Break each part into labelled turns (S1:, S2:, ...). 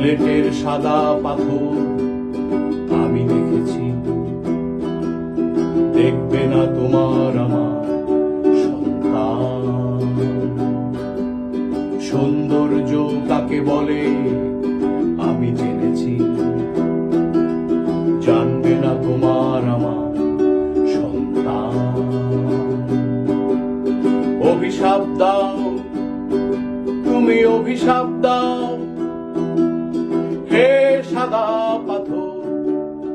S1: সিলেটের সাদা পাথর আমি দেখেছি, দেখবে না তোমার আমার সন্তান। সৌন্দর্য কাকে বলে আমি জেনেছি, জানবে না তোমার আমার সন্তান। অভিশাপ দাও, তুমি অভিশাপ দাও, হে সাদা পাথর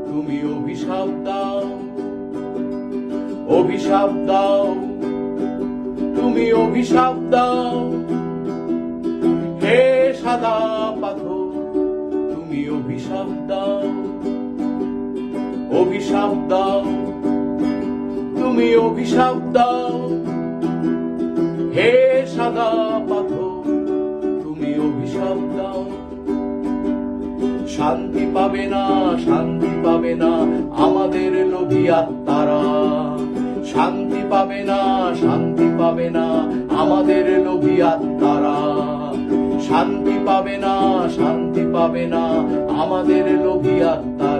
S1: তুমি অভিশাপ দাও। অভিশাপ দাও, তুমি অভিশাপ দাও, হে সাদা পাথর তুমি অভিশাপ দাও। অভিশাপ দাও, তুমি অভিশাপ দাও, হে সাদা পাথর তুমি অভিশাপ দাও। শান্তি পাবে না, শান্তি পাবে না আমাদের লোভী আত্মারা। শান্তি পাবে না, শান্তি পাবে না আমাদের লোভী আত্মারা। শান্তি পাবে না, শান্তি পাবে না আমাদের লোভী আত্মারা।